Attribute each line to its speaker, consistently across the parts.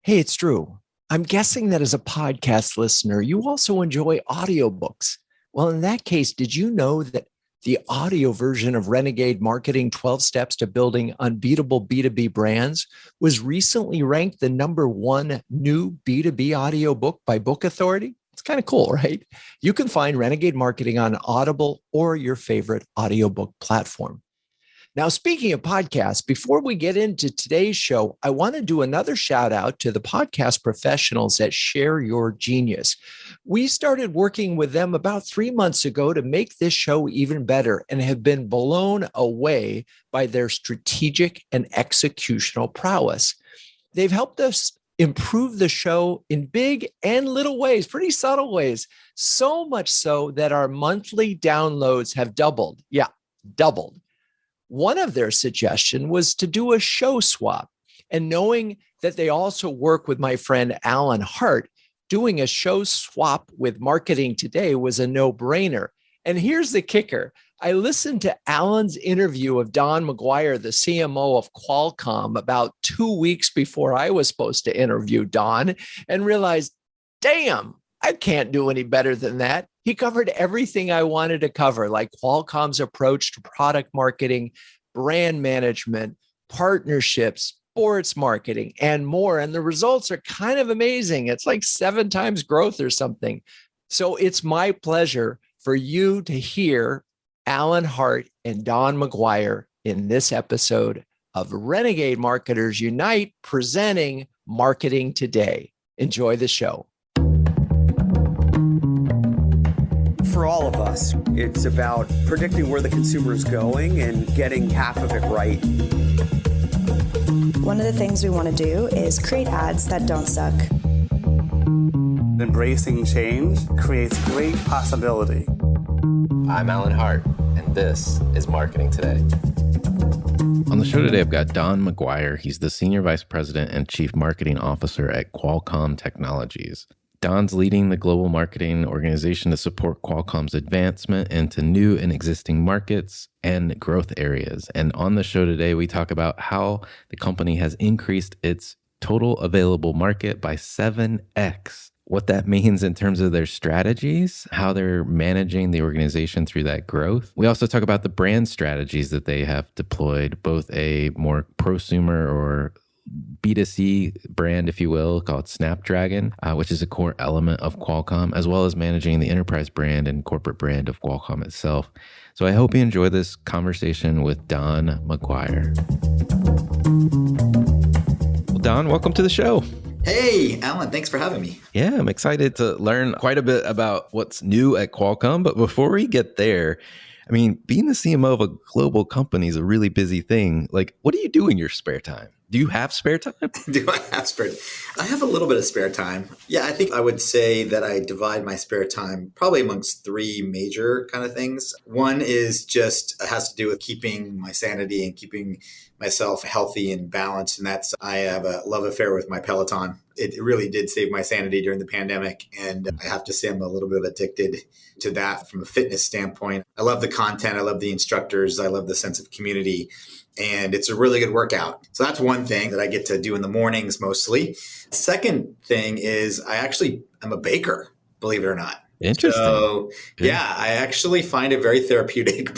Speaker 1: Hey, it's Drew. I'm guessing that as a podcast listener, you also enjoy audiobooks. Well, in that case, did you know that the audio version of Renegade Marketing 12 Steps to Building Unbeatable B2B Brands was recently ranked the number one new B2B audiobook by Book Authority? It's kind of cool, right? You can find Renegade Marketing on Audible or your favorite audiobook platform. Now, speaking of podcasts, before we get into today's show, I want to do another shout out to the podcast professionals that share your genius. We started working with them about 3 months ago to make this show even better and have been blown away by their strategic and executional prowess. They've helped us improve the show in big and little ways, pretty subtle ways, so much so that our monthly downloads have doubled. Yeah, doubled. One of their suggestions was to do a show swap. And knowing that they also work with my friend Alan Hart, doing a show swap with Marketing Today was a no-brainer. And here's the kicker. I listened to Alan's interview of Don McGuire, the CMO of Qualcomm, about 2 weeks before I was supposed to interview Don, and realized, damn, I can't do any better than that. He covered everything I wanted to cover, like Qualcomm's approach to product marketing, brand management, partnerships, sports marketing, and more. And the results are kind of amazing. It's like 7 times growth or something. So it's my pleasure for you to hear Alan Hart and Don McGuire in this episode of Renegade Marketers Unite presenting Marketing Today. Enjoy the show.
Speaker 2: For all of us, it's about predicting where the consumer is going and getting half of it right.
Speaker 3: One of the things we want to do is create ads that don't suck.
Speaker 4: Embracing change creates great possibility.
Speaker 5: I'm Alan Hart, and this is Marketing Today.
Speaker 6: On the show today, I've got Don McGuire. He's the Senior Vice President and Chief Marketing Officer at Qualcomm Technologies. Don's leading the global marketing organization to support Qualcomm's advancement into new and existing markets and growth areas. And on the show today, we talk about how the company has increased its total available market by 7x, what that means in terms of their strategies, how they're managing the organization through that growth. We also talk about the brand strategies that they have deployed, both a more prosumer or B2C brand, if you will, called Snapdragon, which is a core element of Qualcomm, as well as managing the enterprise brand and corporate brand of Qualcomm itself. So I hope you enjoy this conversation with Don McGuire. Well, Don, welcome to the show.
Speaker 7: Hey, Alan, thanks for having me.
Speaker 6: Yeah, I'm excited to learn quite a bit about what's new at Qualcomm. But before we get there, I mean, being the CMO of a global company is a really busy thing. Like, what do you do in your spare time? Do you have spare time?
Speaker 7: Do I have spare time? I have a little bit of spare time. Yeah, I think I would say that I divide my spare time probably amongst 3 major kind of things. One is just has to do with keeping my sanity and keeping myself healthy and balanced. And that's, I have a love affair with my Peloton. It really did save my sanity during the pandemic. And I have to say I'm a little bit addicted to that from a fitness standpoint. I love the content. I love the instructors. I love the sense of community. And it's a really good workout. So that's one thing that I get to do in the mornings mostly. Second thing is I'm a baker, believe it or not.
Speaker 6: Interesting.
Speaker 7: So yeah, I actually find it very therapeutic.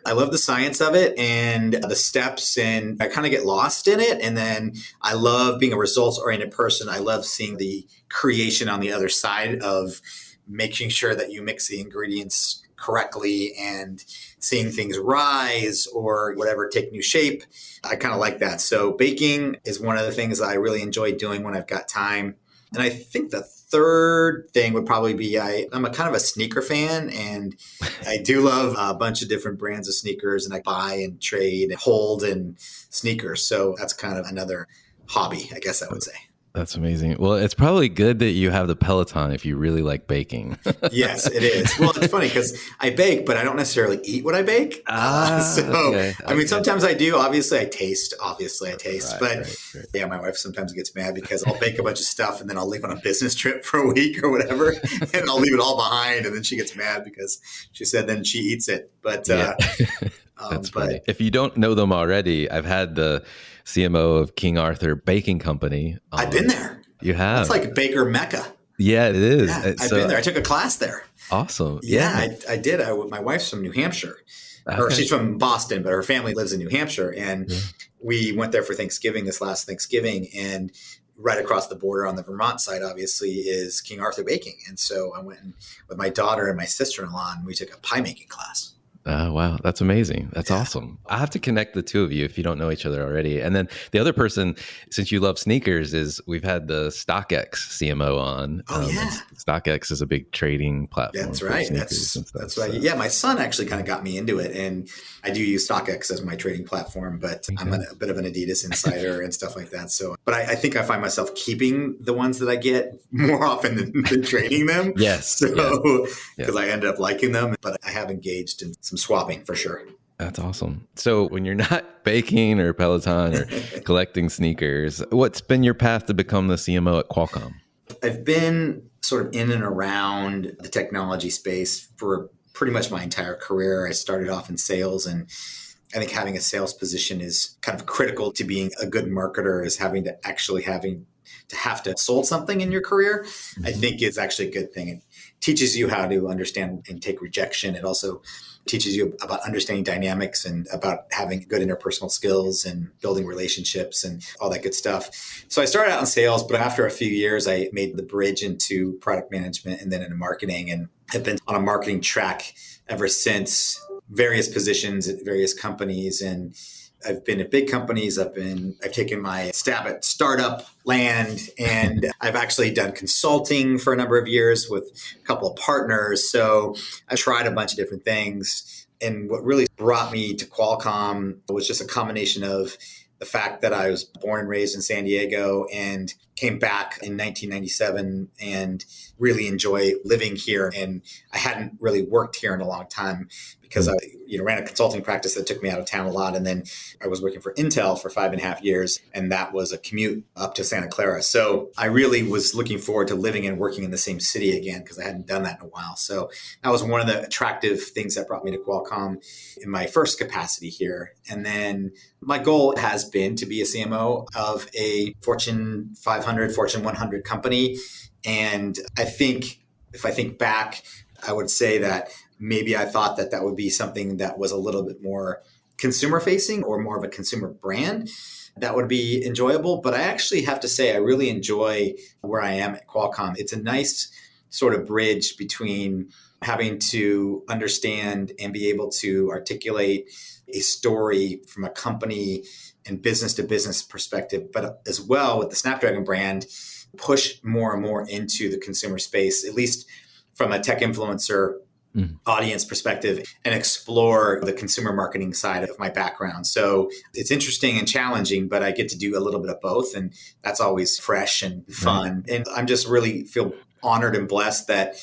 Speaker 7: I love the science of it and the steps, and I kind of get lost in it. And then I love being a results-oriented person. I love seeing the creation on the other side of making sure that you mix the ingredients correctly and seeing things rise or whatever take new shape. I kind of like that. So baking is one of the things I really enjoy doing when I've got time. And I think the third thing would probably be I'm a kind of a sneaker fan, and I do love a bunch of different brands of sneakers, and I buy and trade, hold and sneakers. So that's kind of another hobby, I guess I would say.
Speaker 6: That's amazing. Well, it's probably good that you have the Peloton if you really like baking.
Speaker 7: Yes, it is. Well, it's funny because I bake, but I don't necessarily eat what I bake.
Speaker 6: Okay.
Speaker 7: I mean, sometimes I do. Obviously, I taste.
Speaker 6: Right,
Speaker 7: But yeah, my wife sometimes gets mad because I'll bake a bunch of stuff and then I'll leave on a business trip for a week or whatever, and I'll leave it all behind. And then she gets mad because she said then she eats it. But
Speaker 6: That's funny. If you don't know them already, I've had the CMO of King Arthur Baking Company.
Speaker 7: I've been there.
Speaker 6: You have.
Speaker 7: It's like Baker Mecca.
Speaker 6: Yeah, it is.
Speaker 7: Yeah, I've been there. I took a class there.
Speaker 6: Awesome.
Speaker 7: Yeah, I did. My wife's from New Hampshire.
Speaker 6: Okay.
Speaker 7: Or she's from Boston, but her family lives in New Hampshire. And we went there for Thanksgiving this last Thanksgiving. And right across the border on the Vermont side, obviously, is King Arthur Baking. And so I went with my daughter and my sister-in-law, and we took a pie making class.
Speaker 6: Oh, wow. That's amazing. That's awesome. I have to connect the two of you if you don't know each other already. And then the other person, since you love sneakers, is we've had the StockX CMO on.
Speaker 7: Oh, yeah.
Speaker 6: StockX is a big trading platform.
Speaker 7: That's right. That's right. Yeah, my son actually kind of got me into it. And I do use StockX as my trading platform, but I'm a bit of an Adidas insider and stuff like that. So, but I think I find myself keeping the ones that I get more often than trading them.
Speaker 6: Yes.
Speaker 7: So, because I ended up liking them, but I have engaged in some swapping for sure.
Speaker 6: That's awesome. So when you're not baking or Peloton or collecting sneakers, what's been your path to become the CMO at Qualcomm?
Speaker 7: I've been sort of in and around the technology space for pretty much my entire career. I started off in sales, and I think having a sales position is kind of critical to being a good marketer, is having to have to sold something in your career. I think is actually a good thing. It teaches you how to understand and take rejection. It also teaches you about understanding dynamics and about having good interpersonal skills and building relationships and all that good stuff. So I started out in sales, but after a few years, I made the bridge into product management and then into marketing, and have been on a marketing track ever since. Various positions at various companies, and I've been at big companies. I've taken my stab at startup land, and I've actually done consulting for a number of years with a couple of partners. So I tried a bunch of different things. And what really brought me to Qualcomm was just a combination of the fact that I was born and raised in San Diego and came back in 1997 and really enjoy living here. And I hadn't really worked here in a long time because I ran a consulting practice that took me out of town a lot. And then I was working for Intel for 5.5 years, and that was a commute up to Santa Clara. So I really was looking forward to living and working in the same city again, because I hadn't done that in a while. So that was one of the attractive things that brought me to Qualcomm in my first capacity here. And then my goal has been to be a CMO of a Fortune 500, Fortune 100 company. And I think if I think back, I would say that maybe I thought that would be something that was a little bit more consumer facing or more of a consumer brand. That would be enjoyable. But I actually have to say, I really enjoy where I am at Qualcomm. It's a nice sort of bridge between having to understand and be able to articulate a story from a company and business to business perspective, but as well with the Snapdragon brand, push more and more into the consumer space, at least from a tech influencer audience perspective, and explore the consumer marketing side of my background. So it's interesting and challenging, but I get to do a little bit of both, and that's always fresh and fun. And I'm just really feel honored and blessed that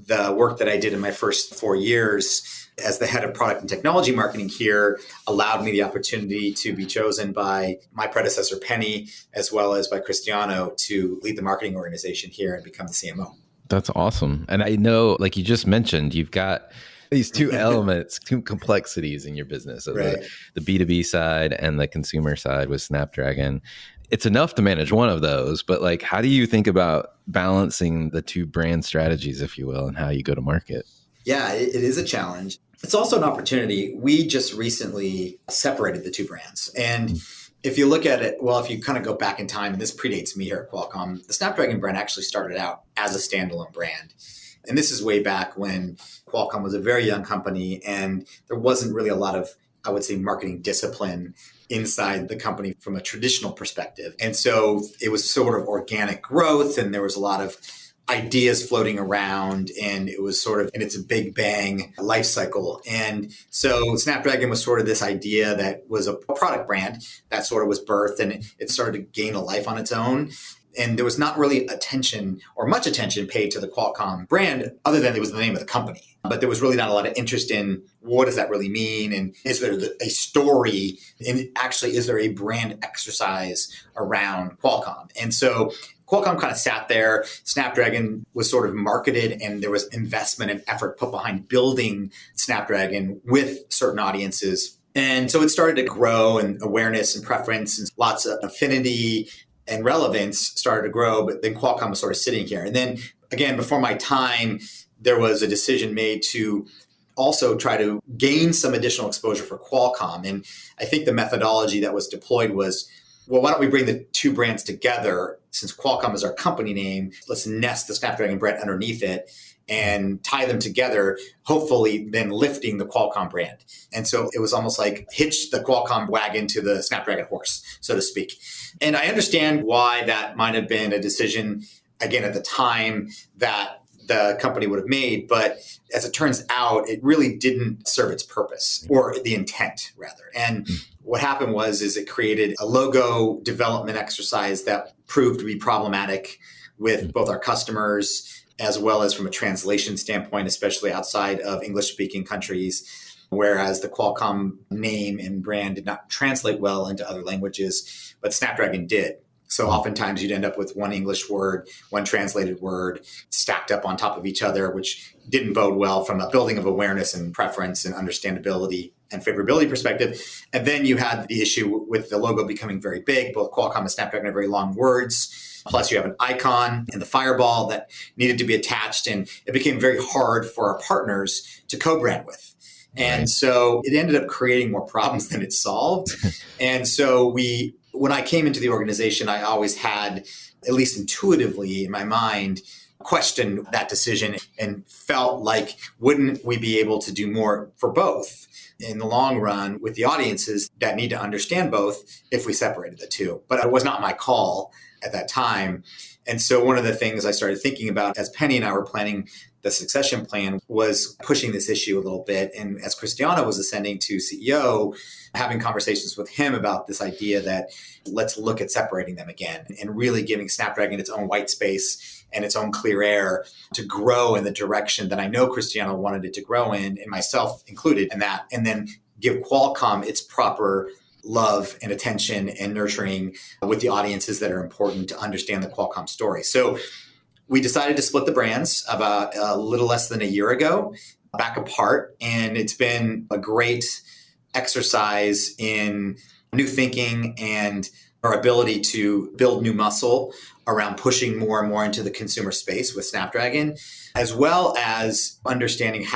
Speaker 7: the work that I did in my first 4 years as the head of product and technology marketing here allowed me the opportunity to be chosen by my predecessor, Penny, as well as by Cristiano, to lead the marketing organization here and become the CMO.
Speaker 6: That's awesome. And I know, like you just mentioned, you've got these two elements, two complexities in your business, of the B2B side and the consumer side with Snapdragon. It's enough to manage one of those, but like, how do you think about balancing the two brand strategies, if you will, and how you go to market?
Speaker 7: Yeah, it is a challenge. It's also an opportunity. We just recently separated the two brands. And if you look at it, well, if you kind of go back in time, and this predates me here at Qualcomm, the Snapdragon brand actually started out as a standalone brand. And this is way back when Qualcomm was a very young company, and there wasn't really a lot of, I would say, marketing discipline inside the company from a traditional perspective. And so it was sort of organic growth, and there was a lot of ideas floating around, and it was sort of in its big bang life cycle. And so Snapdragon was sort of this idea that was a product brand that sort of was birthed, and it started to gain a life on its own. And there was not really attention or much attention paid to the Qualcomm brand, other than it was the name of the company. But there was really not a lot of interest in what does that really mean? And is there a story? And actually, is there a brand exercise around Qualcomm? And so Qualcomm kind of sat there. Snapdragon was sort of marketed, and there was investment and effort put behind building Snapdragon with certain audiences And so it started to grow, and awareness and preference and lots of affinity and relevance started to grow. But then Qualcomm was sort of sitting here. And then again, before my time, there was a decision made to also try to gain some additional exposure for Qualcomm. And I think the methodology that was deployed was, well, why don't we bring the two brands together? Since Qualcomm is our company name, let's nest the Snapdragon brand underneath it and tie them together, hopefully then lifting the Qualcomm brand. And so it was almost like hitch the Qualcomm wagon to the Snapdragon horse, so to speak. And I understand why that might have been a decision, again, at the time that the company would have made. But as it turns out, it really didn't serve its purpose, or the intent rather. And what happened is it created a logo development exercise that proved to be problematic with both our customers as well as from a translation standpoint, especially outside of English-speaking countries, whereas the Qualcomm name and brand did not translate well into other languages, but Snapdragon did. So oftentimes you'd end up with one English word, one translated word stacked up on top of each other, which didn't bode well from a building of awareness and preference and understandability and favorability perspective. And then you had the issue with the logo becoming very big. Both Qualcomm and Snapdragon have very long words. Plus you have an icon and the fireball that needed to be attached. And it became very hard for our partners to co-brand with. And so it ended up creating more problems than it solved. And so when I came into the organization, I always had, at least intuitively in my mind, questioned that decision and felt like, wouldn't we be able to do more for both in the long run with the audiences that need to understand both if we separated the two? But it was not my call at that time. And so one of the things I started thinking about as Penny and I were planning the succession plan was pushing this issue a little bit. And as Cristiano was ascending to CEO, having conversations with him about this idea that let's look at separating them again and really giving Snapdragon its own white space and its own clear air to grow in the direction that I know Cristiano wanted it to grow in, and myself included in that, and then give Qualcomm its proper love and attention and nurturing with the audiences that are important to understand the Qualcomm story. So we decided to split the brands about a little less than a year ago, back apart. And it's been a great exercise in new thinking and our ability to build new muscle around pushing more and more into the consumer space with Snapdragon, as well as understanding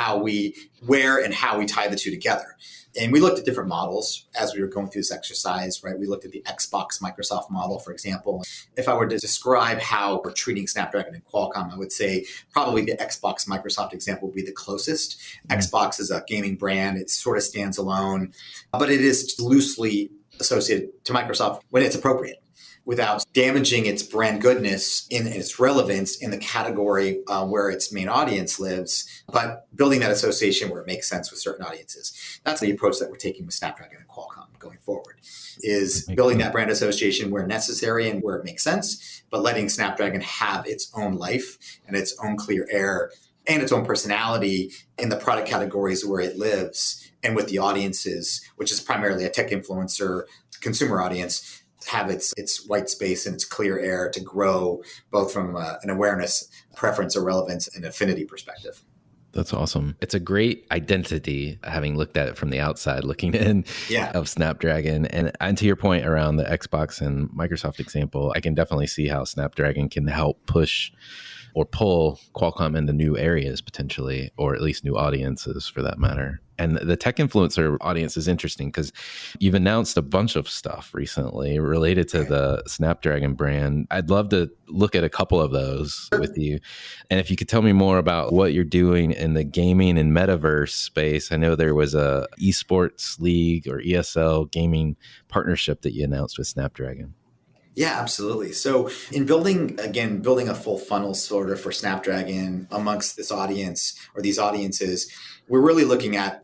Speaker 7: where and how we tie the two together. And we looked at different models as we were going through this exercise, right? We looked at the Xbox Microsoft model, for example. If I were to describe how we're treating Snapdragon and Qualcomm, I would say probably the Xbox Microsoft example would be the closest. Xbox is a gaming brand. It sort of stands alone, but it is loosely associated to Microsoft when it's appropriate, without damaging its brand goodness in its relevance in the category where its main audience lives, but building that association where it makes sense with certain audiences. That's the approach that we're taking with Snapdragon and Qualcomm going forward, is building that brand association where necessary and where it makes sense, but letting Snapdragon have its own life and its own clear air and its own personality in the product categories where it lives and with the audiences, which is primarily a tech influencer consumer audience, have its white space and its clear air to grow both from an awareness, preference, or relevance and affinity perspective.
Speaker 6: That's awesome. It's a great identity, having looked at it from the outside, looking in of Snapdragon. And to your point around the Xbox and Microsoft example, I can definitely see how Snapdragon can help push or pull Qualcomm into new areas potentially, or at least new audiences for that matter. And the tech influencer audience is interesting because you've announced a bunch of stuff recently related to the Snapdragon brand. I'd love to look at a couple of those with you. And if you could tell me more about what you're doing in the gaming and Metaverse space. I know there was a esports league or ESL gaming partnership that you announced with Snapdragon.
Speaker 7: Yeah, absolutely. So in building a full funnel sort of for Snapdragon amongst this audience or these audiences, we're really looking at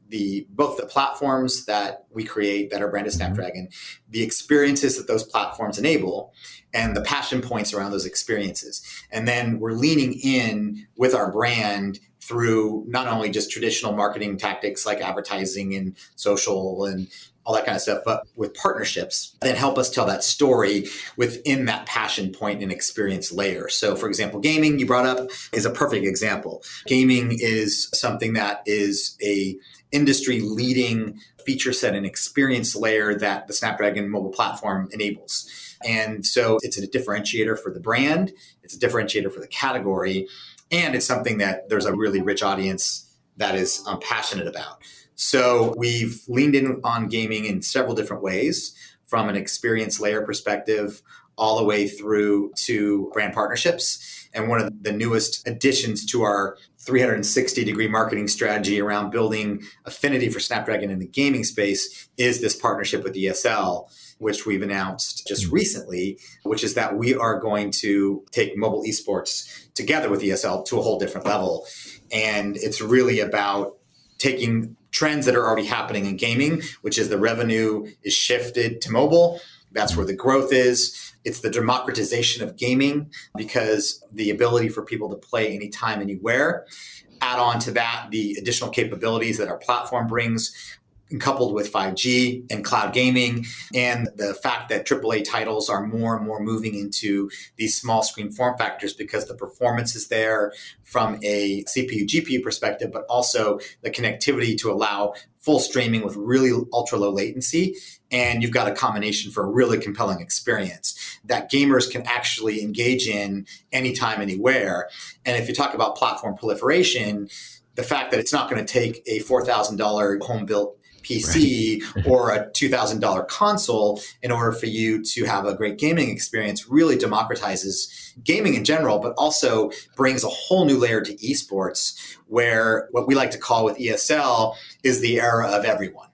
Speaker 7: both the platforms that we create that are branded Snapdragon, the experiences that those platforms enable, and the passion points around those experiences. And then we're leaning in with our brand through not only just traditional marketing tactics like advertising and social and all that kind of stuff, but with partnerships that help us tell that story within that passion point and experience layer. So for example, gaming you brought up is a perfect example. Gaming is something that is a industry leading feature set and experience layer that the Snapdragon mobile platform enables. And so it's a differentiator for the brand, it's a differentiator for the category, and it's something that there's a really rich audience that is passionate about. So we've leaned in on gaming in several different ways, from an experience layer perspective all the way through to brand partnerships. And one of the newest additions to our 360-degree marketing strategy around building affinity for Snapdragon in the gaming space is this partnership with ESL, which we've announced just recently, which is that we are going to take mobile esports together with ESL to a whole different level. And it's really about taking trends that are already happening in gaming, which is the revenue is shifted to mobile. That's where the growth is. It's the democratization of gaming because the ability for people to play anytime, anywhere. Add on to that the additional capabilities that our platform brings, coupled with 5G and cloud gaming, and the fact that AAA titles are more and more moving into these small screen form factors because the performance is there from a CPU, GPU perspective, but also the connectivity to allow full streaming with really ultra low latency. And you've got a combination for a really compelling experience that gamers can actually engage in anytime, anywhere. And if you talk about platform proliferation, the fact that it's not going to take a $4,000 home-built PC or a $2,000 console in order for you to have a great gaming experience really democratizes gaming in general, but also brings a whole new layer to esports, where what we like to call with ESL is the era of everyone.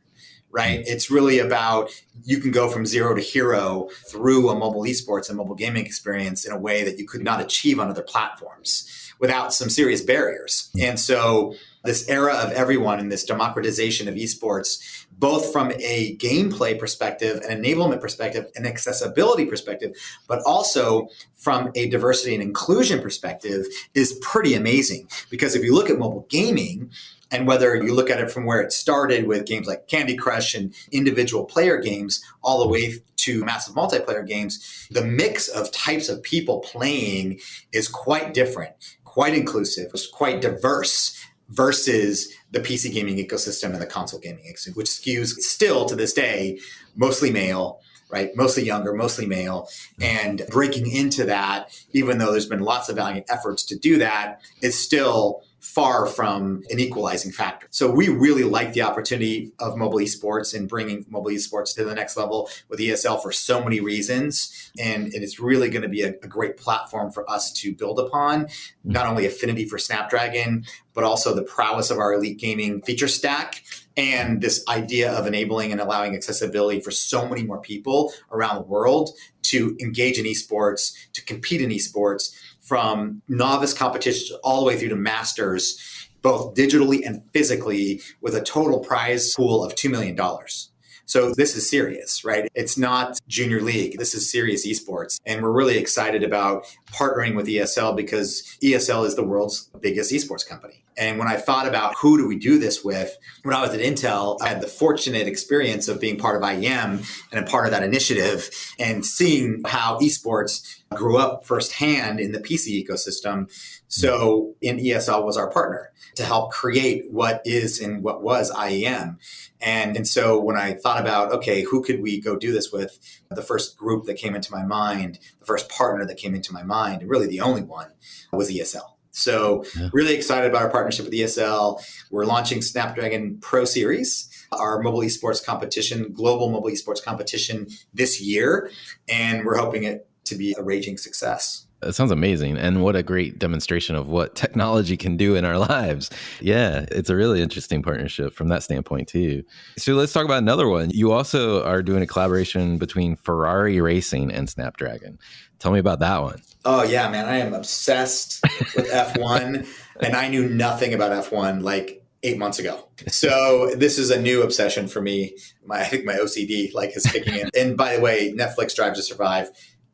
Speaker 7: Right? It's really about you can go from zero to hero through a mobile esports and mobile gaming experience in a way that you could not achieve on other platforms without some serious barriers. And so this era of everyone and this democratization of esports, both from a gameplay perspective, an enablement perspective, an accessibility perspective, but also from a diversity and inclusion perspective, is pretty amazing. Because if you look at mobile gaming, and whether you look at it from where it started with games like Candy Crush and individual player games, all the way to massive multiplayer games, the mix of types of people playing is quite different, quite inclusive, it's quite diverse versus the PC gaming ecosystem and the console gaming ecosystem, which skews still to this day, mostly male, right? Mostly younger, mostly male. And breaking into that, even though there's been lots of valiant efforts to do that, is still far from an equalizing factor. So we really like the opportunity of mobile esports and bringing mobile esports to the next level with ESL for so many reasons. And it's really going to be a great platform for us to build upon, not only affinity for Snapdragon, but also the prowess of our elite gaming feature stack and this idea of enabling and allowing accessibility for so many more people around the world to engage in esports, to compete in esports, from novice competitions all the way through to masters, both digitally and physically, with a total prize pool of $2 million. So this is serious, right? It's not junior league. This is serious esports. And we're really excited about partnering with ESL because ESL is the world's biggest esports company. And when I thought about who do we do this with, when I was at Intel, I had the fortunate experience of being part of IEM and a part of that initiative and seeing how esports grew up firsthand in the PC ecosystem. So in ESL was our partner to help create what is and what was IEM. And so when I thought about, okay, who could we go do this with? The first group that came into my mind, the first partner that came into my mind, and really the only one, was ESL. So really excited about our partnership with ESL. We're launching Snapdragon Pro Series, our mobile esports competition, global mobile esports competition this year. And we're hoping it to be a raging success.
Speaker 6: That sounds amazing. And what a great demonstration of what technology can do in our lives. Yeah, it's a really interesting partnership from that standpoint too. So let's talk about another one. You also are doing a collaboration between Ferrari Racing and Snapdragon. Tell me about that one.
Speaker 7: Oh yeah, man. I am obsessed with F1 and I knew nothing about F1 like 8 months ago. So this is a new obsession for me. I think my OCD is kicking in. And by the way, Netflix Drive to Survive,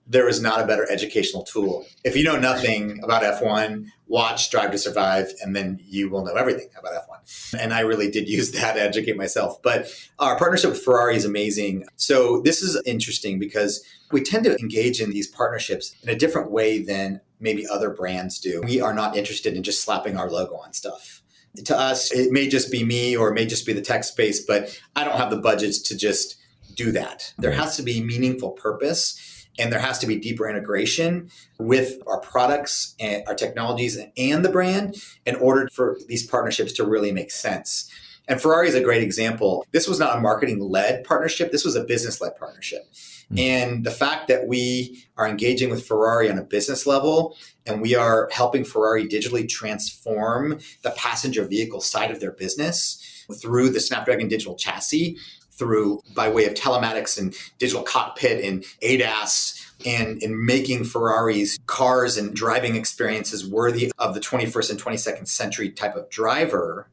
Speaker 7: there is not a better educational tool. If you know nothing about F1, watch Drive to Survive, and then you will know everything about F1. And I really did use that to educate myself. But our partnership with Ferrari is amazing. So this is interesting because we tend to engage in these partnerships in a different way than maybe other brands do. We are not interested in just slapping our logo on stuff. To us, it may just be me or it may just be the tech space, but I don't have the budgets to just do that. There has to be meaningful purpose. And there has to be deeper integration with our products and our technologies and the brand in order for these partnerships to really make sense. And Ferrari is a great example. This was not a marketing-led partnership. This was a business-led partnership. And the fact that we are engaging with Ferrari on a business level and we are helping Ferrari digitally transform the passenger vehicle side of their business through the Snapdragon digital chassis, through by way of telematics and digital cockpit and ADAS, and in making Ferrari's cars and driving experiences worthy of the 21st and 22nd century type of driver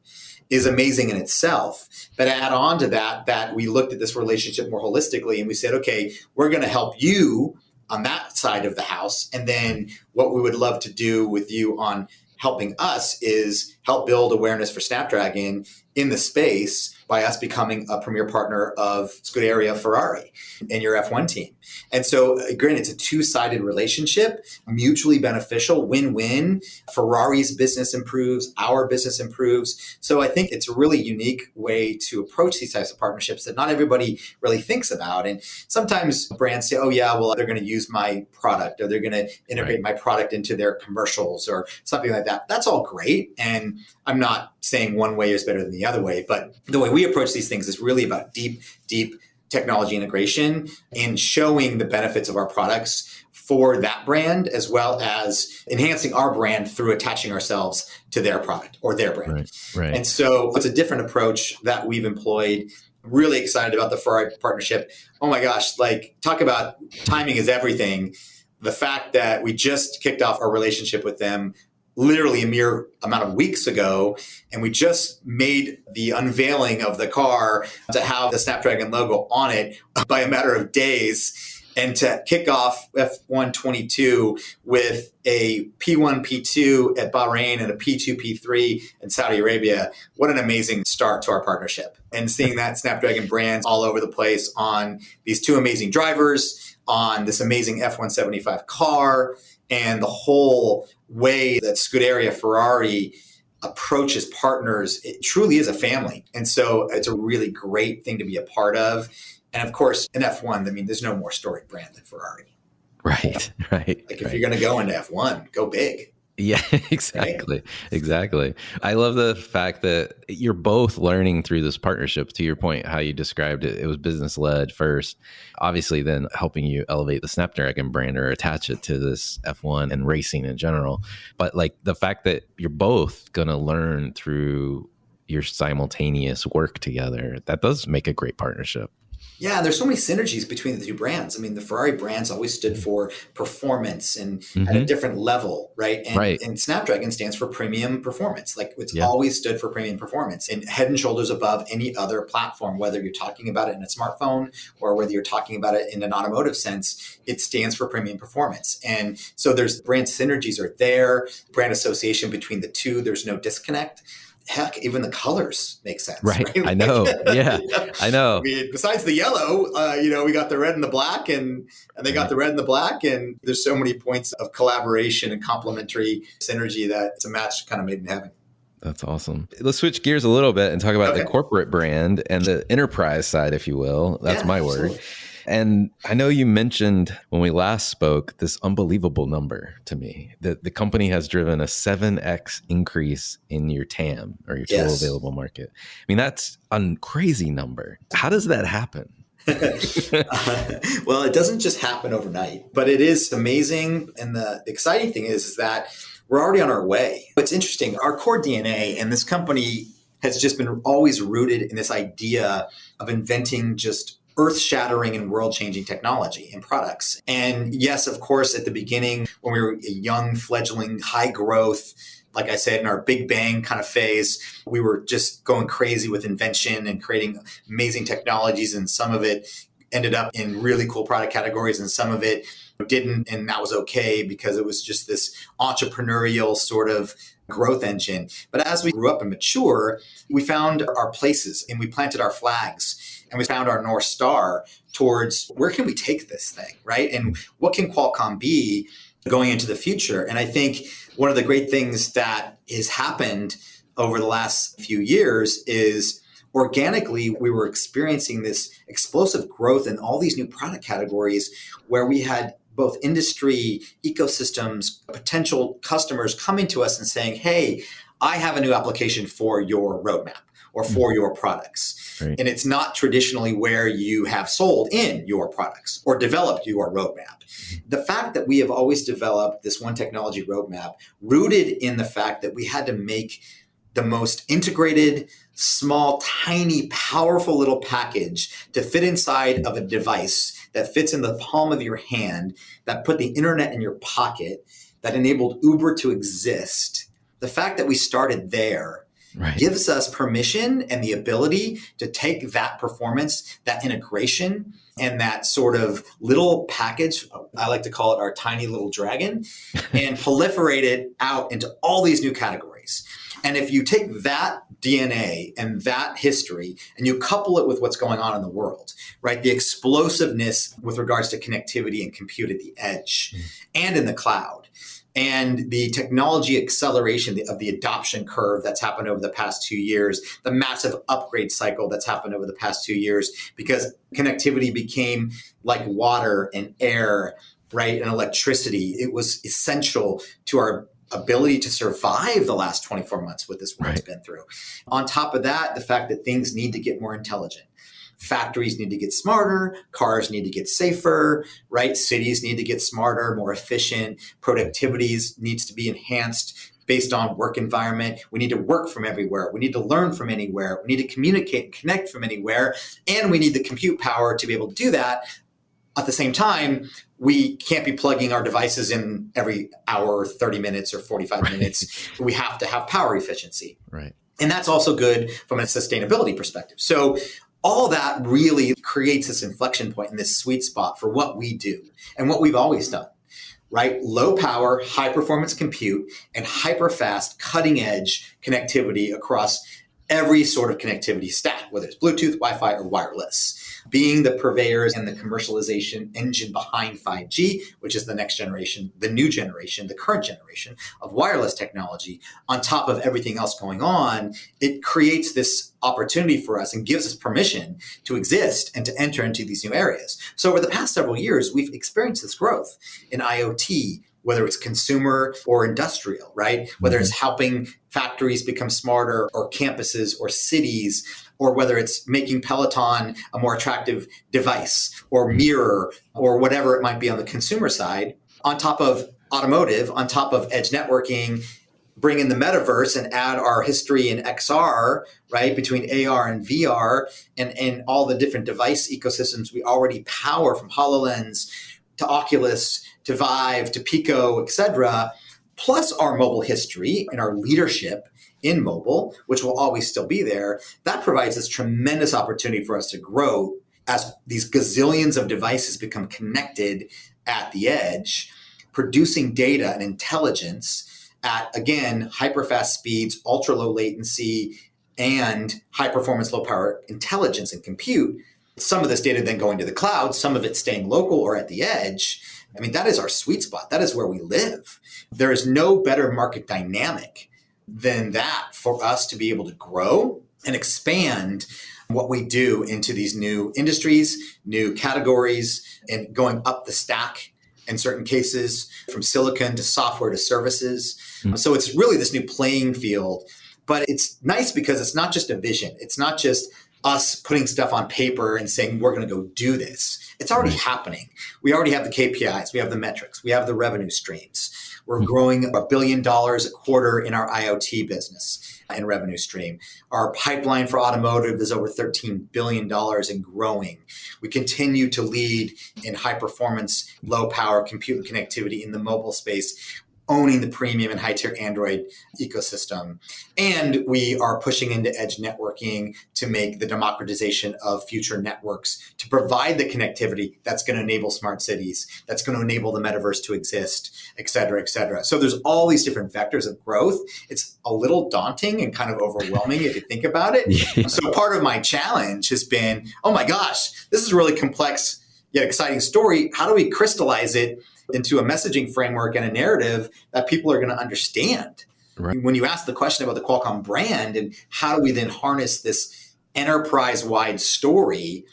Speaker 7: is amazing in itself. But add on to that we looked at this relationship more holistically and we said, okay, we're going to help you on that side of the house. And then what we would love to do with you on helping us is help build awareness for Snapdragon in the space by us becoming a premier partner of Scuderia Ferrari in your F1 team. And so, again, it's a two-sided relationship, mutually beneficial, win-win. Ferrari's business improves, our business improves. So I think it's a really unique way to approach these types of partnerships that not everybody really thinks about. And sometimes brands say, oh yeah, well, they're going to use my product or they're going to integrate my product into their commercials or something like that. That's all great. And I'm not saying one way is better than the other way, but the way we approach these things is really about deep technology integration and showing the benefits of our products for that brand, as well as enhancing our brand through attaching ourselves to their product or their brand.
Speaker 6: Right.
Speaker 7: And so it's a different approach that we've employed. Really excited about the Ferrari partnership. Oh my gosh, like talk about timing is everything. The fact that we just kicked off our relationship with them literally a mere amount of weeks ago, and we just made the unveiling of the car to have the Snapdragon logo on it by a matter of days, and to kick off F1 22 with a P1, P2 at Bahrain and a P2, P3 in Saudi Arabia. What an amazing start to our partnership. And seeing that Snapdragon brands all over the place on these two amazing drivers, on this amazing F175 car, and the whole way that Scuderia Ferrari approaches partners, it truly is a family. And so it's a really great thing to be a part of. And of course, in F1, I mean, there's no more storied brand than Ferrari.
Speaker 6: Right.
Speaker 7: Like if you're going to go into F1, go big.
Speaker 6: Yeah, exactly. Right? Exactly. I love the fact that you're both learning through this partnership. To your point, how you described it, it was business led first, obviously then helping you elevate the Snapdragon brand or attach it to this F1 and racing in general. But like the fact that you're both going to learn through your simultaneous work together, that does make a great partnership.
Speaker 7: Yeah, there's so many synergies between the two brands. I mean, the Ferrari brands always stood for performance and at a different level, right? And Snapdragon stands for premium performance. Like it's always stood for premium performance and head and shoulders above any other platform, whether you're talking about it in a smartphone or whether you're talking about it in an automotive sense, it stands for premium performance. And so there's brand synergies are there, brand association between the two, there's no disconnect. Heck, even the colors make sense.
Speaker 6: Right. I know. Yeah, I know.
Speaker 7: I mean, besides the yellow, we got the red and the black and they got the red and the black. And there's so many points of collaboration and complementary synergy that it's a match kind of made in heaven.
Speaker 6: That's awesome. Let's switch gears a little bit and talk about the corporate brand and the enterprise side, if you will. That's my word. Absolutely. And I know you mentioned when we last spoke this unbelievable number to me that the company has driven a 7x increase in your TAM or your total available market. I mean, that's a crazy number. How does that happen?
Speaker 7: Well, it doesn't just happen overnight, but it is amazing. And the exciting thing is that we're already on our way. It's interesting. Our core DNA and this company has just been always rooted in this idea of inventing just earth-shattering and world-changing technology and products. And yes, of course, at the beginning, when we were a young, fledgling, high-growth, like I said, in our big bang kind of phase, we were just going crazy with invention and creating amazing technologies. And some of it ended up in really cool product categories. And some of it didn't, and that was okay because it was just this entrepreneurial sort of growth engine. But as we grew up and mature, we found our places and we planted our flags and we found our North Star towards where can we take this thing, right? And what can Qualcomm be going into the future? And I think one of the great things that has happened over the last few years is organically, we were experiencing this explosive growth in all these new product categories where we had both industry ecosystems, potential customers coming to us and saying, hey, I have a new application for your roadmap or for your products.
Speaker 6: Right.
Speaker 7: And it's not traditionally where you have sold in your products or developed your roadmap. The fact that we have always developed this one technology roadmap rooted in the fact that we had to make the most integrated, small, tiny, powerful little package to fit inside of a device that fits in the palm of your hand, that put the internet in your pocket, that enabled Uber to exist. The fact that we started there gives us permission and the ability to take that performance, that integration, and that sort of little package, I like to call it our tiny little dragon, and proliferate it out into all these new categories. And if you take that DNA and that history and you couple it with what's going on in the world, right? The explosiveness with regards to connectivity and compute at the edge and in the cloud, and the technology acceleration of the adoption curve that's happened over the past 2 years, the massive upgrade cycle that's happened over the past 2 years, because connectivity became like water and air, right? And electricity. It was essential to our ability to survive the last 24 months with this world's been through. On top of that, the fact that things need to get more intelligent. Factories need to get smarter, cars need to get safer, right? Cities need to get smarter, more efficient, productivity needs to be enhanced based on work environment. We need to work from everywhere. We need to learn from anywhere. We need to communicate and connect from anywhere. And we need the compute power to be able to do that. At the same time, we can't be plugging our devices in every hour, 30 minutes or 45 minutes. We have to have power efficiency.
Speaker 6: Right.
Speaker 7: And that's also good from a sustainability perspective. So all that really creates this inflection point and this sweet spot for what we do and what we've always done, right? Low power, high performance compute, and hyper fast, cutting edge connectivity across every sort of connectivity stack, whether it's Bluetooth, Wi-Fi, or wireless, being the purveyors and the commercialization engine behind 5G, which is the next generation, the new generation, the current generation of wireless technology. On top of everything else going on, it creates this opportunity for us and gives us permission to exist and to enter into these new areas. So over the past several years, we've experienced this growth in IoT, whether it's consumer or industrial, right? Whether it's helping factories become smarter or campuses or cities, or whether it's making Peloton a more attractive device or mirror or whatever it might be on the consumer side, on top of automotive, on top of edge networking, bring in the metaverse and add our history in XR, right? Between AR and VR and all the different device ecosystems we already power, from HoloLens to Oculus to Vive to Pico, et cetera, plus our mobile history and our leadership in mobile, which will always still be there. That provides this tremendous opportunity for us to grow as these gazillions of devices become connected at the edge, producing data and intelligence at, again, hyper-fast speeds, ultra-low latency, and high-performance, low-power intelligence and compute. Some of this data then going to the cloud, some of it staying local or at the edge. I mean, that is our sweet spot. That is where we live. There is no better market dynamic than that for us to be able to grow and expand what we do into these new industries, new categories, and going up the stack in certain cases, from silicon to software to services. So it's really this new playing field. But it's nice because it's not just a vision. It's not just us putting stuff on paper and saying, we're going to go do this. It's already happening. We already have the KPIs. We have the metrics. We have the revenue streams. We're growing $1 billion a quarter in our IoT business and revenue stream. Our pipeline for automotive is over $13 billion and growing. We continue to lead in high performance, low power compute and connectivity in the mobile space. owning the premium and high-tier Android ecosystem. And we are pushing into edge networking to make the democratization of future networks, to provide the connectivity that's going to enable smart cities, that's going to enable the metaverse to exist, et cetera, et cetera. So there's all these different vectors of growth. It's a little daunting and kind of overwhelming if you think about it. Yeah. So part of my challenge has been, oh my gosh, this is a really complex yet exciting story. How do we crystallize it into a messaging framework and a narrative that people are going to understand? Right. When you ask the question about the Qualcomm brand and how do we then harness this enterprise-wide story,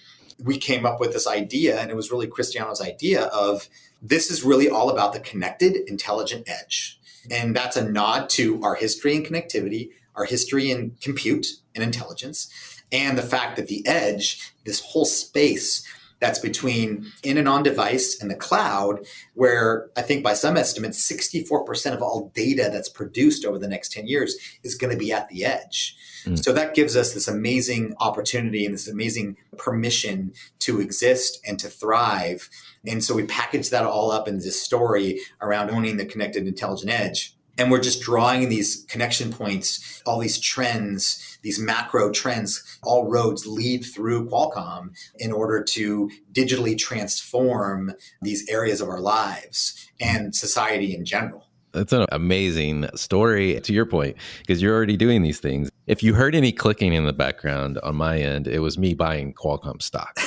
Speaker 7: we came up with this idea, and it was really Cristiano's idea of this is really all about the connected, intelligent edge. And that's a nod to our history in connectivity, our history in compute and intelligence, and the fact that the edge, this whole space that's between in and on device and the cloud, where I think by some estimates, 64% of all data that's produced over the next 10 years is going to be at the edge. So that gives us this amazing opportunity and this amazing permission to exist and to thrive. And so we package that all up in this story around owning the connected intelligent edge. And we're just drawing these connection points, all these trends, these macro trends, all roads lead through Qualcomm in order to digitally transform these areas of our lives and society in general.
Speaker 6: That's an amazing story, to your point, because you're already doing these things. If you heard any clicking in the background on my end, it was me buying Qualcomm stock.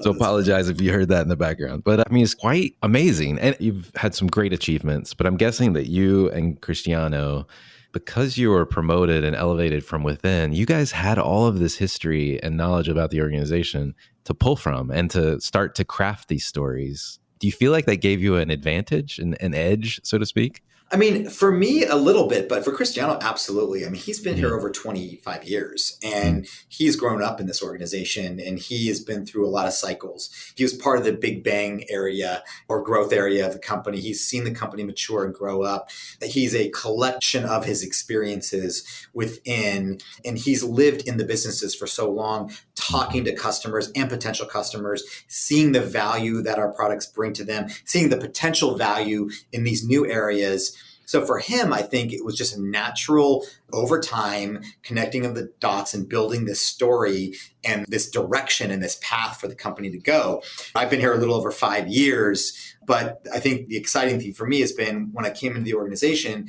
Speaker 6: So apologize if you heard that in the background. But I mean, it's quite amazing. And you've had some great achievements. But I'm guessing that you and Cristiano, because you were promoted and elevated from within, you guys had all of this history and knowledge about the organization to pull from and to start to craft these stories. Do you feel like that gave you an advantage, an edge, so to speak?
Speaker 7: I mean, for me, a little bit, but for Cristiano, absolutely. I mean, he's been here over 25 years and he's grown up in this organization and he has been through a lot of cycles. He was part of the Big Bang area or growth area of the company. He's seen the company mature and grow up. He's a collection of his experiences within, and he's lived in the businesses for so long, talking to customers and potential customers, seeing the value that our products bring to them, seeing the potential value in these new areas. So for him, I think it was just a natural, over time, connecting of the dots and building this story and this direction and this path for the company to go. I've been here a little over 5 years, but I think the exciting thing for me has been when I came into the organization,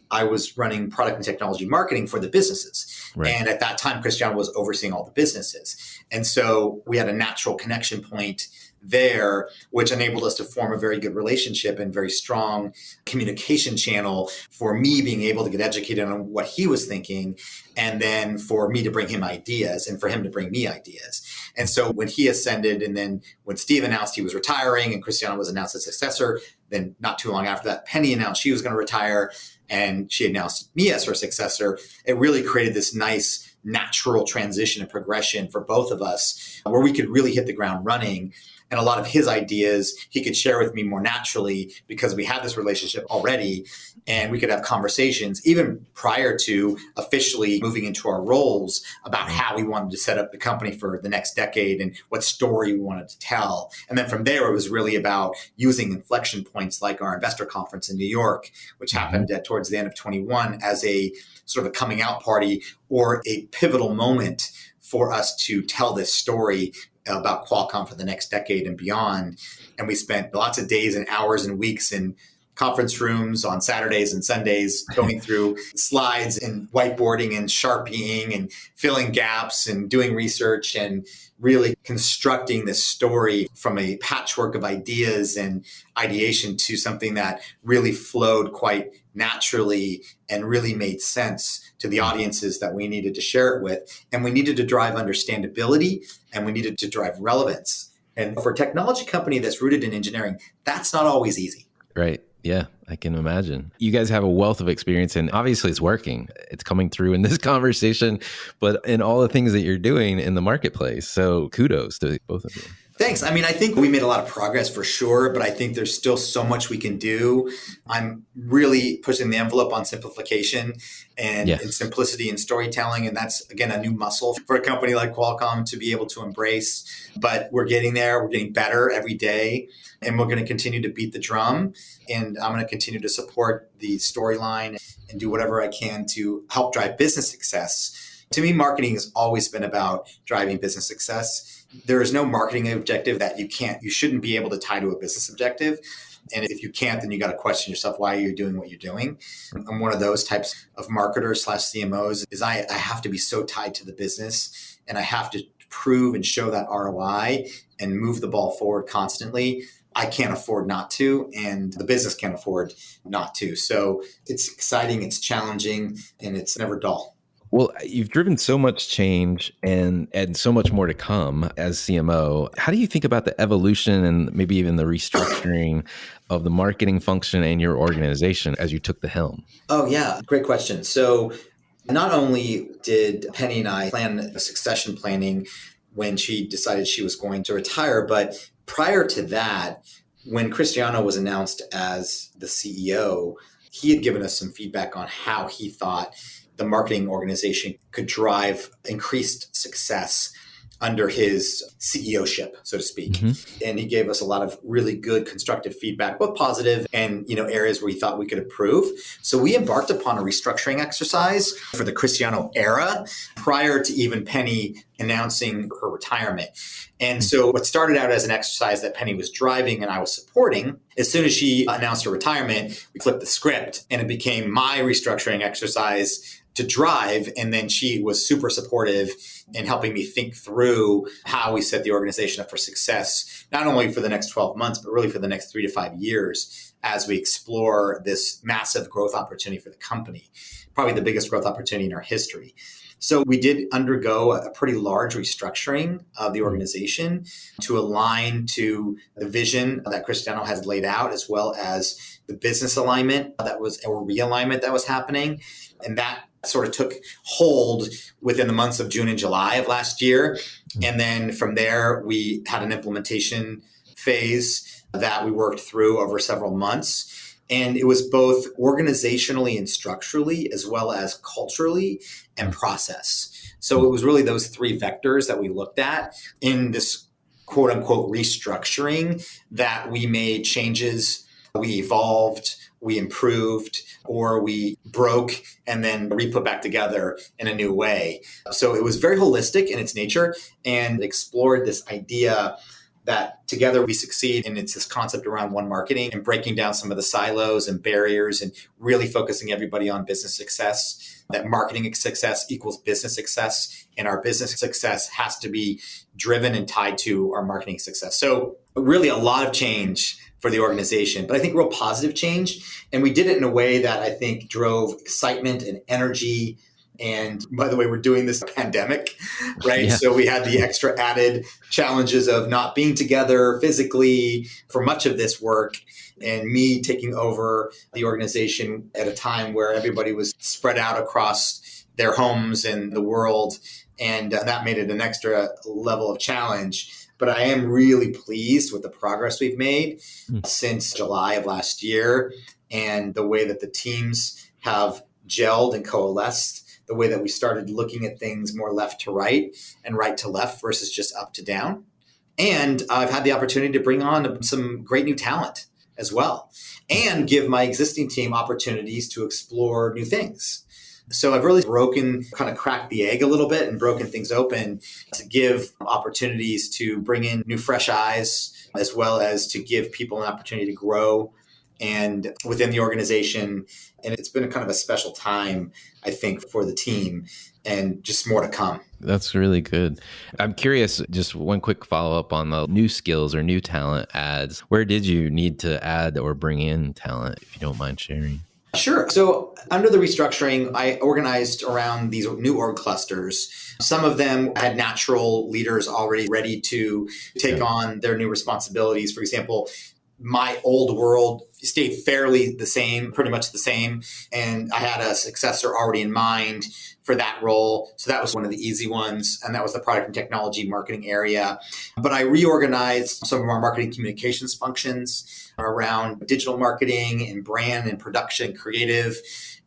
Speaker 7: I was running product and technology marketing for the businesses. Right. And at that time, Cristiano was overseeing all the businesses. And so we had a natural connection point there, which enabled us to form a very good relationship and very strong communication channel for me being able to get educated on what he was thinking, and then for me to bring him ideas and for him to bring me ideas. And so when he ascended, and then when Steve announced he was retiring and Cristiano was announced as successor, then not too long after that, Penny announced she was going to retire and she announced me as her successor. It really created this nice natural transition and progression for both of us where we could really hit the ground running. And a lot of his ideas he could share with me more naturally because we had this relationship already and we could have conversations even prior to officially moving into our roles about how we wanted to set up the company for the next decade and what story we wanted to tell. And then from there, it was really about using inflection points like our investor conference in New York, which happened towards the end of 21 as a sort of a coming out party or a pivotal moment for us to tell this story about Qualcomm for the next decade and beyond. And we spent lots of days and hours and weeks in conference rooms on Saturdays and Sundays going through slides and whiteboarding and sharpieing and filling gaps and doing research and really constructing this story from a patchwork of ideas and ideation to something that really flowed quite naturally and really made sense to the audiences that we needed to share it with. And we needed to drive understandability and we needed to drive relevance. And for a technology company that's rooted in engineering, that's not always easy.
Speaker 6: Right. Yeah, I can imagine. You guys have a wealth of experience and obviously it's working. It's coming through in this conversation, but in all the things that you're doing in the marketplace. So kudos to both of you.
Speaker 7: Thanks. I mean, I think we made a lot of progress for sure, but I think there's still so much we can do. I'm really pushing the envelope on simplification and simplicity and storytelling. And that's, again, a new muscle for a company like Qualcomm to be able to embrace. But we're getting there. We're getting better every day. And we're going to continue to beat the drum. And I'm going to continue to support the storyline and do whatever I can to help drive business success. To me, marketing has always been about driving business success. There is no marketing objective that you shouldn't be able to tie to a business objective. And if you can't, then you got to question yourself, why are you doing what you're doing? I'm one of those types of marketers / CMOs is I have to be so tied to the business and I have to prove and show that ROI and move the ball forward constantly. I can't afford not to, and the business can't afford not to. So it's exciting, it's challenging, and it's never dull.
Speaker 6: Well, you've driven so much change and so much more to come as CMO. How do you think about the evolution and maybe even the restructuring of the marketing function and your organization as you took the helm?
Speaker 7: Oh, yeah. Great question. So not only did Penny and I plan the succession planning when she decided she was going to retire, but prior to that, when Cristiano was announced as the CEO, he had given us some feedback on how he thought the marketing organization could drive increased success under his CEO-ship, so to speak. Mm-hmm. And he gave us a lot of really good constructive feedback, both positive and areas where he thought we could improve. So we embarked upon a restructuring exercise for the Cristiano era prior to even Penny announcing her retirement. And so what started out as an exercise that Penny was driving and I was supporting, as soon as she announced her retirement, we flipped the script and it became my restructuring exercise to drive. And then she was super supportive in helping me think through how we set the organization up for success, not only for the next 12 months, but really for the next 3 to 5 years as we explore this massive growth opportunity for the company, probably the biggest growth opportunity in our history. So we did undergo a pretty large restructuring of the organization to align to the vision that Cristiano has laid out, as well as the business alignment or realignment that was happening. And that sort of took hold within the months of June and July of last year. And then from there, we had an implementation phase that we worked through over several months. And it was both organizationally and structurally, as well as culturally and process. So it was really those 3 vectors that we looked at in this quote unquote restructuring that we made changes, we evolved, we improved, or we broke and then re-put back together in a new way. So it was very holistic in its nature and explored this idea that together we succeed. And it's this concept around one marketing and breaking down some of the silos and barriers and really focusing everybody on business success, that marketing success equals business success. And our business success has to be driven and tied to our marketing success. So really a lot of change for the organization, but I think real positive change. And we did it in a way that I think drove excitement and energy. And by the way, we're doing this pandemic, right? Yeah. So we had the extra added challenges of not being together physically for much of this work and me taking over the organization at a time where everybody was spread out across their homes and the world. And that made it an extra level of challenge. But I am really pleased with the progress we've made since July of last year and the way that the teams have gelled and coalesced, the way that we started looking at things more left to right and right to left versus just up to down. And I've had the opportunity to bring on some great new talent as well and give my existing team opportunities to explore new things. So I've really kind of cracked the egg a little bit and broken things open to give opportunities to bring in new fresh eyes, as well as to give people an opportunity to grow and within the organization. And it's been a kind of a special time, I think, for the team and just more to come.
Speaker 6: That's really good. I'm curious, just one quick follow-up on the new skills or new talent adds. Where did you need to add or bring in talent, if you don't mind sharing?
Speaker 7: Sure. So under the restructuring, I organized around these new org clusters. Some of them had natural leaders already ready to take on their new responsibilities. For example, my old world stayed fairly the same, pretty much the same. And I had a successor already in mind for that role. So that was one of the easy ones. And that was the product and technology marketing area. But I reorganized some of our marketing communications functions around digital marketing and brand and production and creative,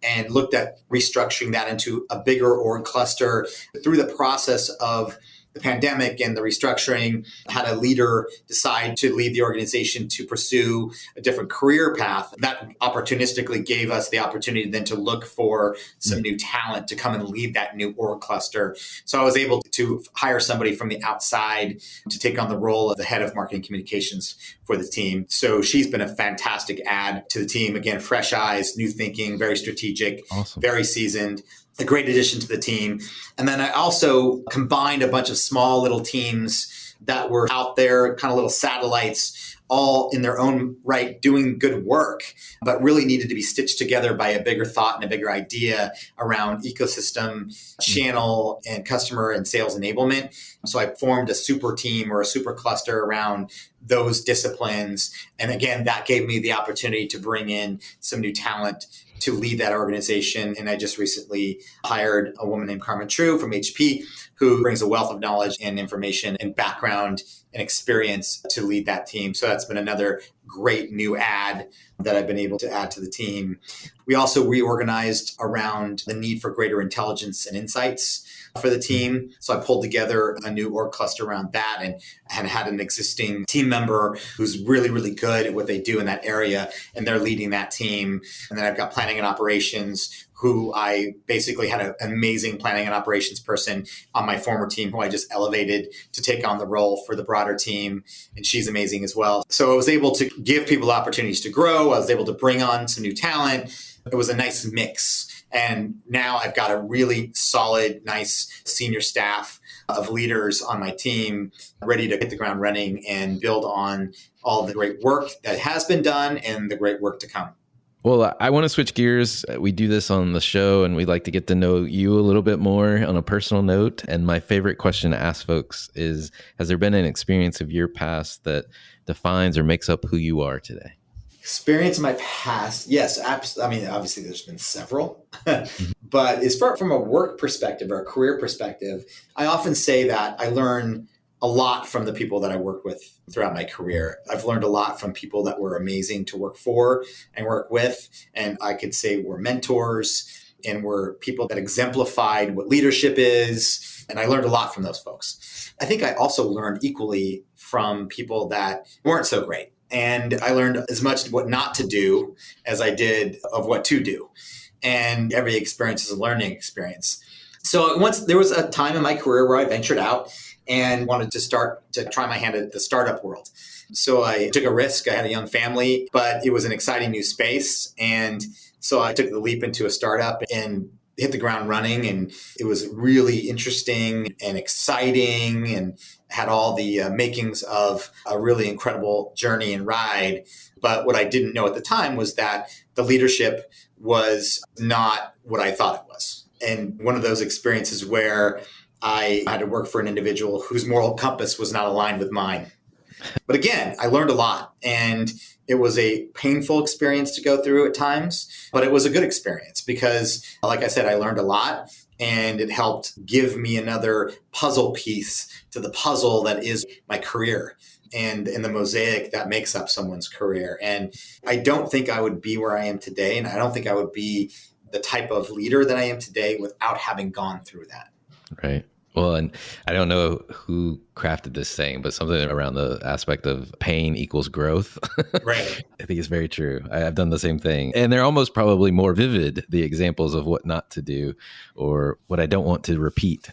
Speaker 7: and looked at restructuring that into a bigger org cluster. Through the process of the pandemic and the restructuring, had a leader decide to leave the organization to pursue a different career path. That opportunistically gave us the opportunity then to look for some new talent to come and lead that new org cluster. So I was able to hire somebody from the outside to take on the role of the head of marketing communications for the team. So she's been a fantastic add to the team. Again, fresh eyes, new thinking, very strategic,
Speaker 6: Awesome.
Speaker 7: Very seasoned. A great addition to the team. And then I also combined a bunch of small little teams that were out there, kind of little satellites, all in their own right, doing good work, but really needed to be stitched together by a bigger thought and a bigger idea around ecosystem, channel, and customer and sales enablement. So I formed a super team or a super cluster around those disciplines. And again, that gave me the opportunity to bring in some new talent to lead that organization. And I just recently hired a woman named Carmen True from HP, who brings a wealth of knowledge and information and background and experience to lead that team. So that's been another great new add that I've been able to add to the team. We also reorganized around the need for greater intelligence and insights for the team. So I pulled together a new org cluster around that and had an existing team member who's really, really good at what they do in that area, and they're leading that team. And then I've got planning and operations, who I basically had an amazing planning and operations person on my former team who I just elevated to take on the role for the broader team. And she's amazing as well. So I was able to give people opportunities to grow. I was able to bring on some new talent. It was a nice mix. And now I've got a really solid, nice senior staff of leaders on my team ready to hit the ground running and build on all the great work that has been done and the great work to come.
Speaker 6: Well, I want to switch gears. We do this on the show, and we'd like to get to know you a little bit more on a personal note. And my favorite question to ask folks is, has there been an experience of your past that defines or makes up who you are today?
Speaker 7: Experience in my past? Yes, absolutely. I mean, obviously there's been several, but as far from a work perspective or a career perspective, I often say that I learn a lot from the people that I work with throughout my career. I've learned a lot from people that were amazing to work for and work with. And I could say were mentors and were people that exemplified what leadership is. And I learned a lot from those folks. I think I also learned equally from people that weren't so great. And I learned as much what not to do as I did of what to do. And every experience is a learning experience. So once there was a time in my career where I ventured out and wanted to start to try my hand at the startup world. So I took a risk. I had a young family, but it was an exciting new space. And so I took the leap into a startup and hit the ground running. And it was really interesting and exciting and had all the makings of a really incredible journey and ride. But what I didn't know at the time was that the leadership was not what I thought it was. And one of those experiences where I had to work for an individual whose moral compass was not aligned with mine. But again, I learned a lot, and it was a painful experience to go through at times, but it was a good experience because, like I said, I learned a lot, and it helped give me another puzzle piece to the puzzle that is my career and the mosaic that makes up someone's career. And I don't think I would be where I am today, and I don't think I would be the type of leader that I am today without having gone through that.
Speaker 6: Right. Well, and I don't know who crafted this saying, but something around the aspect of pain equals growth.
Speaker 7: Right.
Speaker 6: I think it's very true. I've done the same thing. And they're almost probably more vivid, the examples of what not to do or what I don't want to repeat.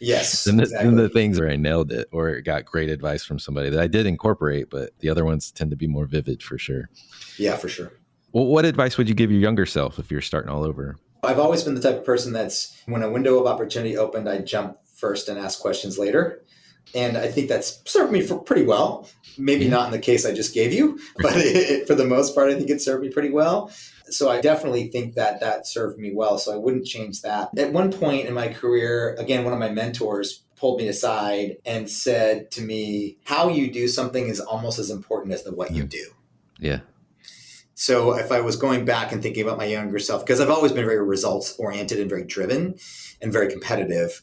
Speaker 7: Yes.
Speaker 6: than
Speaker 7: exactly.
Speaker 6: the things where I nailed it or got great advice from somebody that I did incorporate, but the other ones tend to be more vivid for sure.
Speaker 7: Yeah, for sure.
Speaker 6: Well, what advice would you give your younger self if you're starting all over?
Speaker 7: I've always been the type of person that's, when a window of opportunity opened, I jump first and ask questions later. And I think that's served me pretty well. Maybe not in the case I just gave you, but for the most part, I think it served me pretty well. So I definitely think that served me well. So I wouldn't change that. At one point in my career, again, one of my mentors pulled me aside and said to me, how you do something is almost as important as what you do.
Speaker 6: Yeah.
Speaker 7: So if I was going back and thinking about my younger self, because I've always been very results oriented and very driven and very competitive,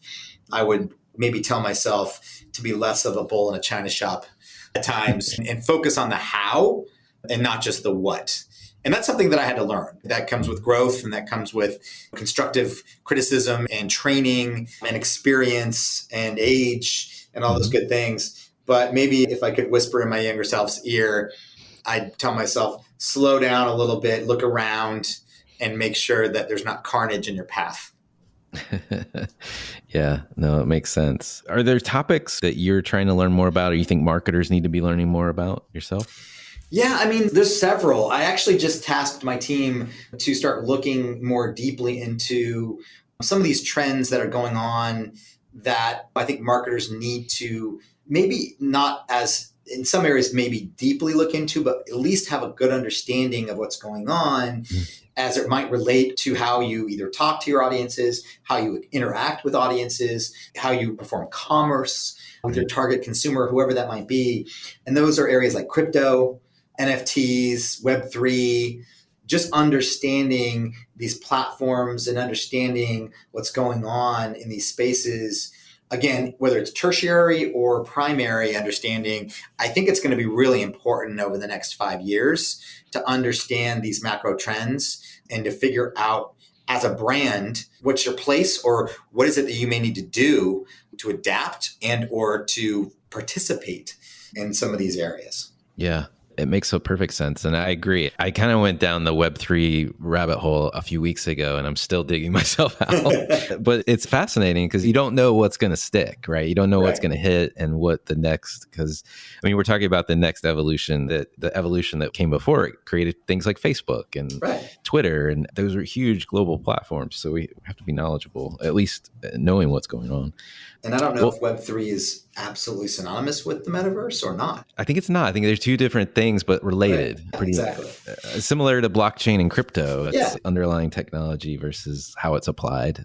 Speaker 7: I would maybe tell myself to be less of a bull in a china shop at times and focus on the how and not just the what. And that's something that I had to learn. That comes with growth, and that comes with constructive criticism and training and experience and age and all those good things. But maybe if I could whisper in my younger self's ear, I'd tell myself, slow down a little bit, look around, and make sure that there's not carnage in your path.
Speaker 6: Yeah, no, it makes sense. Are there topics that you're trying to learn more about, or you think marketers need to be learning more about yourself?
Speaker 7: Yeah, I mean, there's several. I actually just tasked my team to start looking more deeply into some of these trends that are going on that I think marketers need to maybe not as in some areas maybe deeply look into, but at least have a good understanding of what's going on as it might relate to how you either talk to your audiences, how you interact with audiences, how you perform commerce with your target consumer, whoever that might be. And those are areas like crypto, NFTs, Web3, just understanding these platforms and understanding what's going on in these spaces. Again, whether it's tertiary or primary understanding, I think it's going to be really important over the next 5 years to understand these macro trends and to figure out as a brand, what's your place or what is it that you may need to do to adapt and or to participate in some of these areas.
Speaker 6: Yeah. It makes a perfect sense. And I agree. I kind of went down the Web3 rabbit hole a few weeks ago, and I'm still digging myself out. But it's fascinating because you don't know what's going to stick, right? You don't know what's going to hit and what the next, because I mean, we're talking about the next evolution, that the evolution that came before it created things like Facebook and Twitter. And those are huge global platforms. So we have to be knowledgeable, at least knowing what's going on.
Speaker 7: And I don't know if Web3 is absolutely synonymous with the metaverse or not.
Speaker 6: I think it's not. I think there's two different things, but related.
Speaker 7: Right.
Speaker 6: Pretty
Speaker 7: exactly.
Speaker 6: Similar to blockchain and crypto. It's underlying technology versus how it's applied.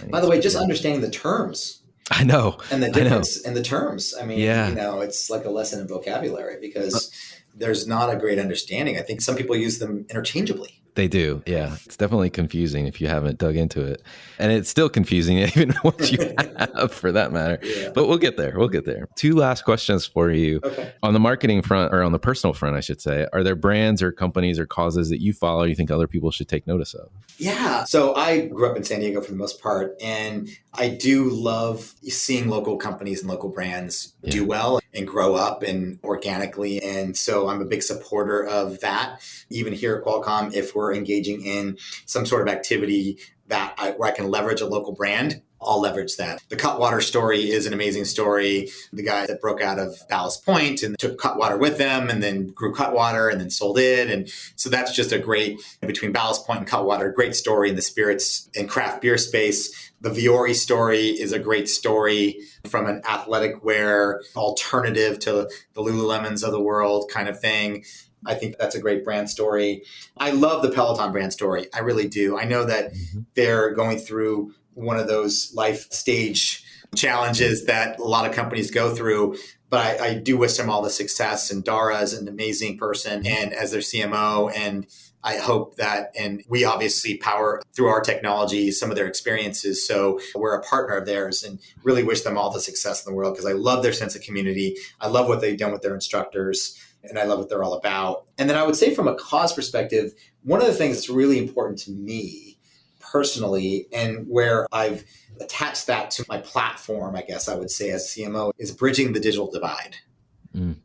Speaker 7: By the way, just understanding the terms.
Speaker 6: I know.
Speaker 7: And the difference in the terms. I mean, it's like a lesson in vocabulary because there's not a great understanding. I think some people use them interchangeably.
Speaker 6: They do. Yeah. It's definitely confusing if you haven't dug into it. And it's still confusing even once you have, for that matter. Yeah. But we'll get there. We'll get there. Two last questions for you.
Speaker 7: Okay.
Speaker 6: On the marketing front, or on the personal front, I should say, are there brands or companies or causes that you follow you think other people should take notice of?
Speaker 7: Yeah. So I grew up in San Diego for the most part, and I do love seeing local companies and local brands do well and grow up and organically. And so I'm a big supporter of that. Even here at Qualcomm, if we're engaging in some sort of activity where I can leverage a local brand, I'll leverage that. The Cutwater story is an amazing story. The guy that broke out of Ballast Point and took Cutwater with them and then grew Cutwater and then sold it. And so that's just a great, between Ballast Point and Cutwater, great story in the spirits and craft beer space. The Viore story is a great story from an athletic wear alternative to the Lululemons of the world kind of thing. I think that's a great brand story. I love the Peloton brand story. I really do. I know that they're going through one of those life stage challenges that a lot of companies go through, but I do wish them all the success. And Dara is an amazing person and as their CMO. And I hope that, and we obviously power through our technology, some of their experiences. So we're a partner of theirs and really wish them all the success in the world because I love their sense of community. I love what they've done with their instructors. And I love what they're all about. And then I would say from a cause perspective, one of the things that's really important to me personally, and where I've attached that to my platform, I guess I would say as CMO, is bridging the digital divide.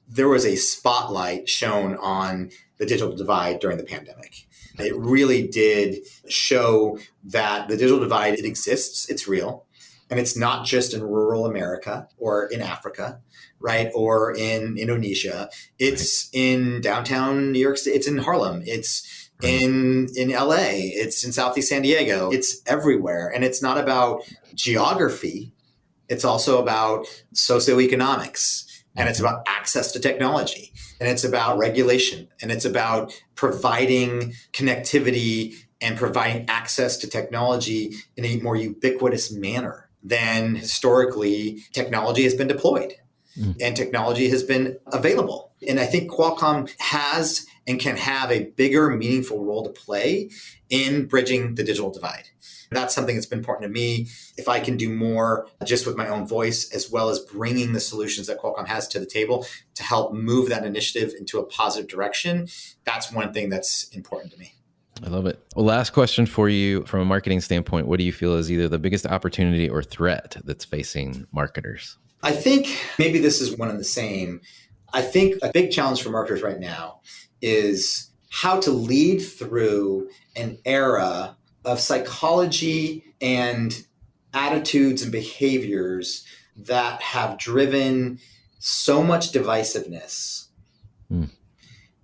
Speaker 7: There was a spotlight shown on the digital divide during the pandemic. It really did show that the digital divide, it exists, it's real. And it's not just in rural America or in Africa, right? Or in Indonesia. It's in downtown New York City. It's in Harlem. It's in LA. It's in Southeast San Diego. It's everywhere. And it's not about geography. It's also about socioeconomics. And it's about access to technology. And it's about regulation. And it's about providing connectivity and providing access to technology in a more ubiquitous manner than historically technology has been deployed and technology has been available. And I think Qualcomm has and can have a bigger, meaningful role to play in bridging the digital divide. That's something that's been important to me. If I can do more just with my own voice, as well as bringing the solutions that Qualcomm has to the table to help move that initiative into a positive direction, that's one thing that's important to me.
Speaker 6: I love it. Well, last question for you from a marketing standpoint. What do you feel is either the biggest opportunity or threat that's facing marketers?
Speaker 7: I think maybe this is one and the same. I think a big challenge for marketers right now is how to lead through an era of psychology and attitudes and behaviors that have driven so much divisiveness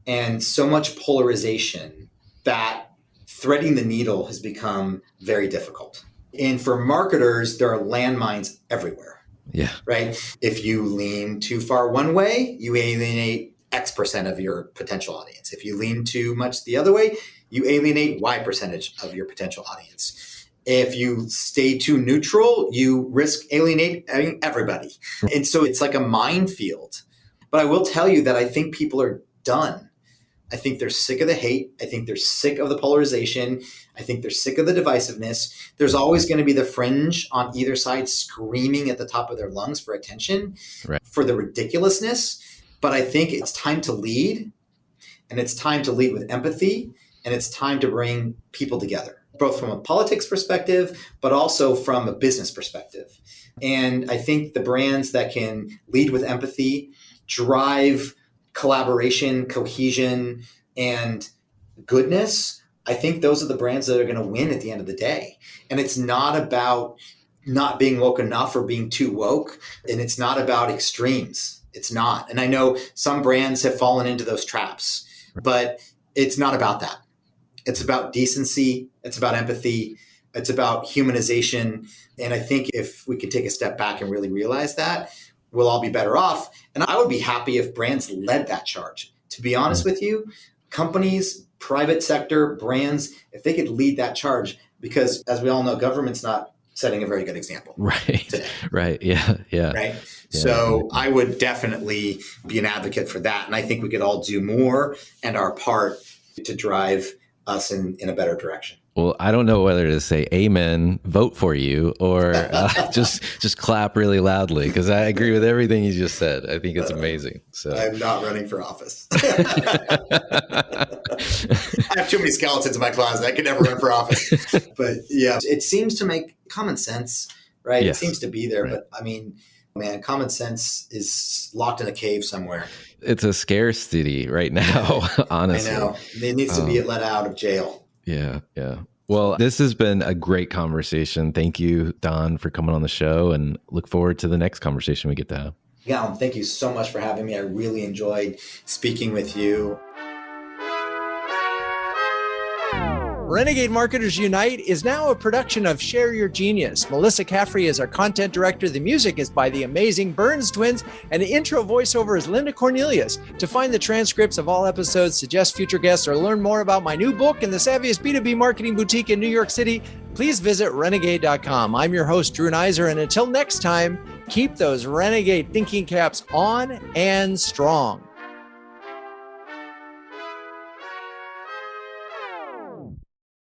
Speaker 7: and so much polarization that threading the needle has become very difficult. And for marketers, there are landmines everywhere.
Speaker 6: Yeah.
Speaker 7: Right? If you lean too far one way, you alienate X percent of your potential audience. If you lean too much the other way, you alienate Y percentage of your potential audience. If you stay too neutral, you risk alienating everybody. And so it's like a minefield. But I will tell you that I think people are done. I think they're sick of the hate. I think they're sick of the polarization. I think they're sick of the divisiveness. There's always going to be the fringe on either side screaming at the top of their lungs for attention, for the ridiculousness. But I think it's time to lead, and it's time to lead with empathy, and it's time to bring people together, both from a politics perspective, but also from a business perspective. And I think the brands that can lead with empathy, drive collaboration, cohesion, and goodness, I think those are the brands that are going to win at the end of the day. And it's not about not being woke enough or being too woke, and it's not about extremes. It's not. And I know some brands have fallen into those traps, but it's not about that. It's about decency. It's about empathy. It's about humanization. And I think if we could take a step back and really realize that, we'll all be better off. And I would be happy if brands led that charge. To be honest with you, companies, private sector, brands, if they could lead that charge, because as we all know, government's not setting a very good example.
Speaker 6: Right.
Speaker 7: Today.
Speaker 6: Right. Yeah. Yeah.
Speaker 7: Right.
Speaker 6: Yeah.
Speaker 7: So I would definitely be an advocate for that. And I think we could all do more and our part to drive us in a better direction.
Speaker 6: Well, I don't know whether to say amen, vote for you, or just clap really loudly, because I agree with everything you just said. I think it's amazing. So
Speaker 7: I'm not running for office. I have too many skeletons in my closet. I could never run for office. But yeah, it seems to make common sense, right?
Speaker 6: Yes.
Speaker 7: It seems to be there.
Speaker 6: Right.
Speaker 7: But I mean, man, common sense is locked in a cave somewhere.
Speaker 6: It's a scarcity right now, honestly.
Speaker 7: I know. It needs to be let out of jail.
Speaker 6: Yeah. Yeah. Well, this has been a great conversation. Thank you, Don, for coming on the show, and look forward to the next conversation we get to have.
Speaker 7: Yeah, thank you so much for having me. I really enjoyed speaking with you.
Speaker 1: Renegade Marketers Unite is now a production of Share Your Genius. Melissa Caffrey is our content director. The music is by the amazing Burns Twins, and the intro voiceover is Linda Cornelius. To find the transcripts of all episodes, suggest future guests, or learn more about my new book and the savviest B2B marketing boutique in New York City, please visit renegade.com. I'm your host, Drew Neiser, and until next time, keep those renegade thinking caps on and strong.